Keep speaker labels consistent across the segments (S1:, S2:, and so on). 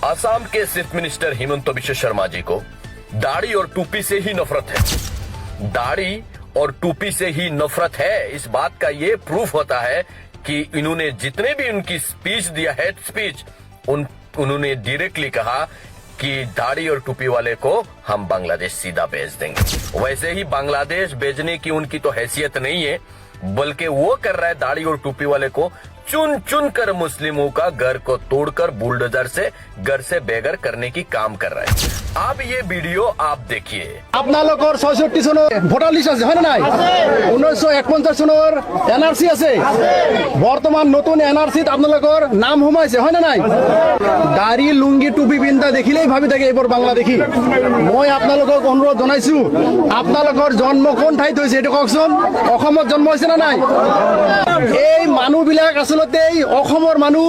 S1: असम के chief minister Himanta Biswa Sharma ji को दाढ़ी और टोपी से ही नफरत है। दाढ़ी और टोपी से ही नफरत है, इस बात का ये प्रूफ होता है कि इन्होंने जितने भी उनकी स्पीच दिया है, स्पीच उन्होंने डायरेक्टली कहा कि दाढ़ी और टोपी वाले को हम बांग्लादेश सीधा भेज देंगे। वैसे ही बांग्लादेश भेजने की उनकी तो हैसियत नहीं है, बल्कि वो कर रहा है दाढ़ी और टोपी वाले को चुन चुन कर मुस्लिमों का घर को तोड़कर बुलडोजर से घर से बेघर करने की काम कर रहा है। अब ये वीडियो आप देखिए।
S2: আপনালোকৰ ৬৬ চনৰ ভোটাৰ লিষ্ট আছে হয় না নাই? 1951 চনৰ এনআরসি আছে। বৰ্তমান নতুন এনআরসিত আপোনালোকৰ নাম সোমাইছে হয় না নাই? দাড়ি লুঙ্গি টুপি পিন্ধা দেখিলেই ভাবি থাকে এইবোৰ বাংলাদেশী। মই আপোনালোকক অনুৰোধ জনাইছো, আপোনালোকৰ জন্ম কোন ঠাইত হৈছে এইটো কওকচোন। অসমত জন্ম হৈছে না নাই? এই মানুহবিলাক আচলতে অসমৰ মানুহ,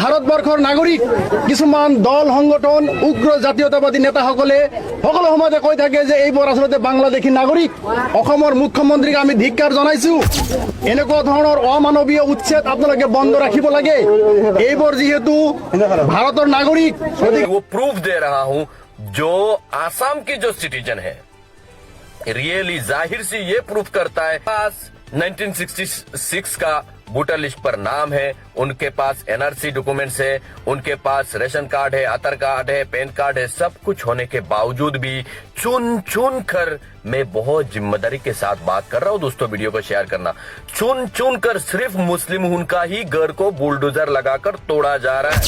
S2: ভাৰতবৰ্ষৰ নাগৰিক। কিছুমান দল সংগঠন উগ্ৰ জাতীয়তাবাদী নেতা সকলো সময়তে কৈ থাকে যে এইবোৰ আচলতে বাংলাদেশী নাগৰিক। অসমৰ মুখ্যমন্ত্ৰীক আমি ধিক্কাৰ জনাইছো। এনেকুৱা ধৰণৰ অমানৱীয় উচ্ছেদ আপোনালোকে বন্ধ ৰাখিব লাগে। এইবোৰ যিহেতু ভাৰতৰ নাগৰিক।
S1: वो प्रूफ दे रहा हूं, जो आसाम की जो सिटीजन है, रियली जाहिर सी ये प्रूफ करता है। पास 1966 का वोटर लिस्ट पर नाम है, उनके पास एनआरसी डॉक्यूमेंट्स है, उनके पास रेशन कार्ड है, आधार कार्ड है, पैन कार्ड है, सब कुछ होने के बावजूद भी चुन चुन कर, मैं बहुत जिम्मेदारी के साथ बात कर रहा हूं दोस्तों, वीडियो को शेयर करना, चुन चुन कर सिर्फ मुस्लिम उनका ही घर को बुलडोजर लगाकर तोड़ा जा रहा है।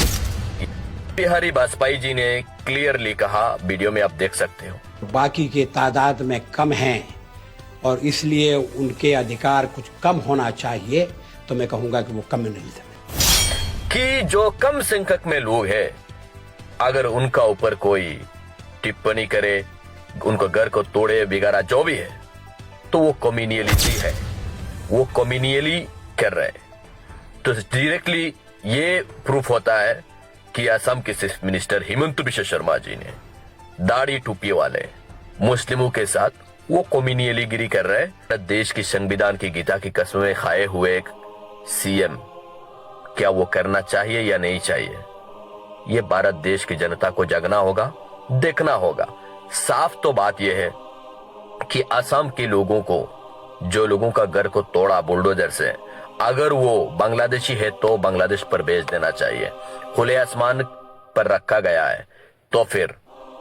S1: बिहारी वाजपेयी जी ने क्लियरली कहा, वीडियो में आप देख सकते हो।
S3: बाकी के तादाद में कम हैं और इसलिए उनके अधिकार कुछ कम होना चाहिए, तो मैं कहूंगा कि वो कम्युनलिज्म है।
S1: कि जो कम संख्यक में लोग हैं, अगर उनका ऊपर कोई टिप्पणी करे, उनको घर को तोड़े बिगाड़ा जो भी है, तो वो कम्युनियलिटी है, वो कम्युनियली कर रहे हैं। तो डायरेक्टली ये प्रूफ होता है कि असम के चीफ मिनिस्टर हिमंत बिश्व शर्मा जी ने दाढ़ी टोपी वाले मुस्लिमों के साथ वो कम्युनियली गिरी कर रहे हैं। देश की संविधान की गीता की कसमें खाए हुए एक सीएम, क्या वो करना चाहिए या नहीं चाहिए? ये भारत देश की जनता को जागना होगा, देखना होगा। साफ तो बात यह है कि असम के लोगों को, जो लोगों का घर को तोड़ा बुलडोजर से, अगर वो बांग्लादेशी है तो बांग्लादेश पर भेज देना चाहिए। खुले आसमान पर रखा गया है, तो फिर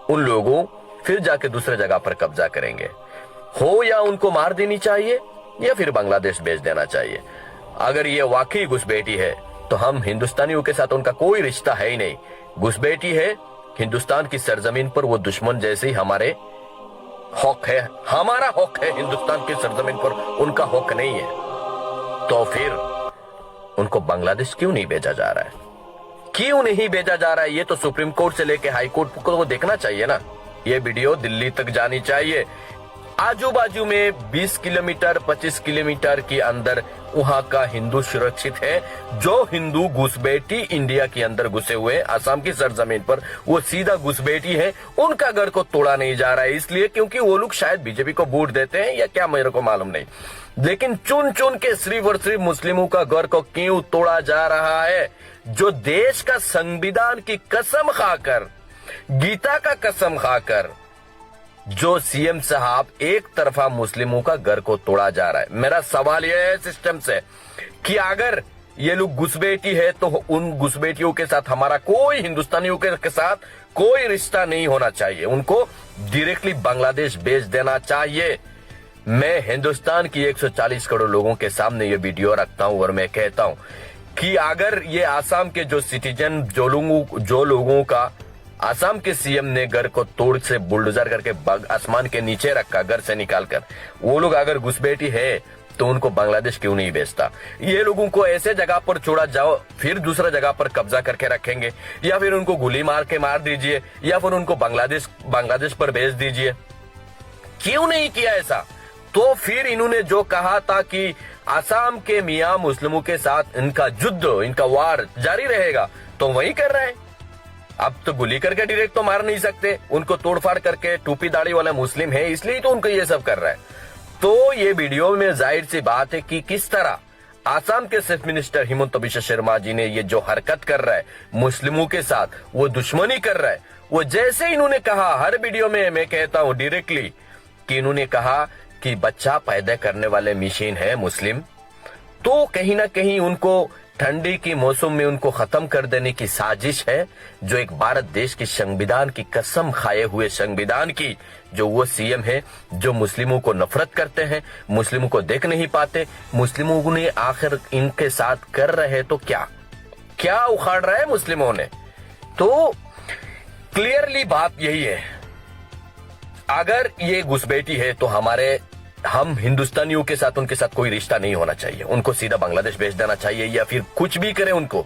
S1: उन लोगों फिर जाके दूसरे जगह पर कब्जा करेंगे। हो या उनको मार देनी चाहिए या फिर बांग्लादेश भेज देना चाहिए। अगर ये वाकई घुसपैठी है तो हम हिंदुस्तानियों के साथ उनका कोई रिश्ता है ही नहीं। घुसपैठी है हिंदुस्तान की सरजमीन पर, वो दुश्मन जैसे ही हमारे हक है, हमारा हक है हिंदुस्तान की सरजमीन पर, उनका हक नहीं है। तो फिर उनको बांग्लादेश क्यों नहीं भेजा जा रहा है? क्यों नहीं भेजा जा रहा है? ये तो सुप्रीम कोर्ट से लेके हाई कोर्ट को देखना चाहिए ना। ये वीडियो दिल्ली तक जानी चाहिए। आजू बाजू में 20 किलोमीटर 25 किलोमीटर के अंदर वहां का हिंदू सुरक्षित है। जो हिंदू घुसपैठी इंडिया के अंदर घुसे हुए असम की सरजमीन पर, वो सीधा घुसपैठी है, उनका घर को तोड़ा नहीं जा रहा है। इसलिए क्योंकि वो लोग शायद बीजेपी को वोट देते हैं या क्या, मेरे को मालूम नहीं। लेकिन चुन चुन के सिर्फ और सिर्फ मुस्लिमों का घर को क्यों तोड़ा जा रहा है? जो देश का संविधान की कसम खाकर, गीता का कसम खाकर, जो सीएम साहब एक तरफा मुस्लिमों का घर को तोड़ा जा रहा है। मेरा सवाल यह है सिस्टम से कि अगर ये लोग घुसपैठी है तो उन घुसपैठियों के साथ हमारा कोई, हिंदुस्तानियों के साथ कोई रिश्ता नहीं होना चाहिए। उनको डायरेक्टली बांग्लादेश भेज देना चाहिए। मैं हिंदुस्तान की 140 करोड़ लोगों के सामने ये वीडियो रखता हूं और मैं कहता हूं कि अगर ये आसाम के जो सिटीजन, जो लोगों का असम के सीएम ने घर को तोड़ से बुलडोजर करके आसमान के नीचे रखा, घर से निकालकर, वो लोग अगर घुसपैठी है तो उनको बांग्लादेश क्यों नहीं भेजता? ये लोगों को ऐसे जगह पर छोड़ा जाओ, फिर दूसरा जगह पर कब्जा करके रखेंगे, या फिर उनको गोली मार के मार दीजिए, या फिर उनको बांग्लादेश पर भेज दीजिए। क्यों नहीं किया ऐसा? तो फिर इन्होंने जो कहा था कि असम के मियां मुस्लिमों के साथ इनका युद्ध, इनका वार जारी रहेगा, तो वही कर रहे हैं। अब तो गोली करके डायरेक्ट तो मार नहीं सकते, उनको तोड़फाड़ करके, टोपी दाढ़ी वाला मुस्लिम है इसलिए तो उनको ये सब कर रहा है। तो ये वीडियो में जाहिर सी बात है कि किस तरह आसाम के चीफ मिनिस्टर हिमंत बिश्व शर्मा जी ने ये जो हरकत कर रहा है मुस्लिमों के साथ, वो दुश्मनी कर रहा है। वो जैसे इन्होंने कहा, हर वीडियो में मैं कहता हूं डायरेक्टली कि इन्होंने कहा कि बच्चा पैदा करने वाले मशीन है मुस्लिम, तो कहीं ना कहीं उनको ठंडी की मौसम में उनको खत्म कर देने की साजिश है। जो एक भारत देश की संविधान की कसम खाए हुए संविधान की जो वो सीएम है, जो मुस्लिमों को नफरत करते हैं, मुस्लिमों को देख नहीं पाते, मुस्लिमों ने आखिर इनके साथ कर रहे तो क्या उखाड़ रहा है मुस्लिमों ने। तो क्लियरली बात यही है, अगर ये घुसपैठी है तो हम हिंदुस्तानियों के साथ उनके साथ कोई रिश्ता नहीं होना चाहिए, उनको सीधा बांग्लादेश भेज देना चाहिए या फिर कुछ भी करें उनको।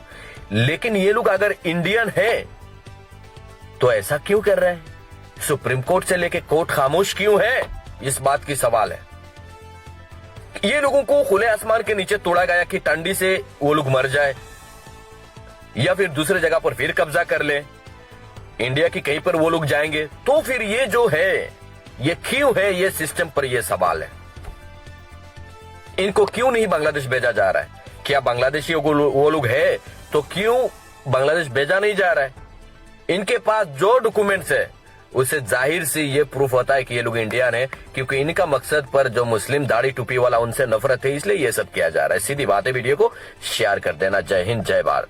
S1: लेकिन ये लोग अगर इंडियन है तो ऐसा क्यों कर रहे हैं? सुप्रीम कोर्ट से लेके कोर्ट खामोश क्यों है, इस बात की सवाल है। ये लोगों को खुले आसमान के नीचे तोड़ा गया कि ठंडी से वो लोग मर जाए या फिर दूसरे जगह पर फिर कब्जा कर ले, इंडिया की कहीं पर वो लोग जाएंगे। तो फिर ये जो है ये क्यों है, ये सिस्टम पर ये सवाल है। इनको क्यों नहीं बांग्लादेश भेजा जा रहा है? क्या बांग्लादेशी वो लोग है तो क्यों बांग्लादेश भेजा नहीं जा रहा है? इनके पास जो डॉक्यूमेंट्स है उससे जाहिर से ये प्रूफ होता है कि ये लोग इंडियन है, क्योंकि इनका मकसद पर जो मुस्लिम दाढ़ी टोपी वाला उनसे नफरत है, इसलिए ये सब किया जा रहा है। सीधी बात है, वीडियो को शेयर कर देना। जय हिंद, जय भारत।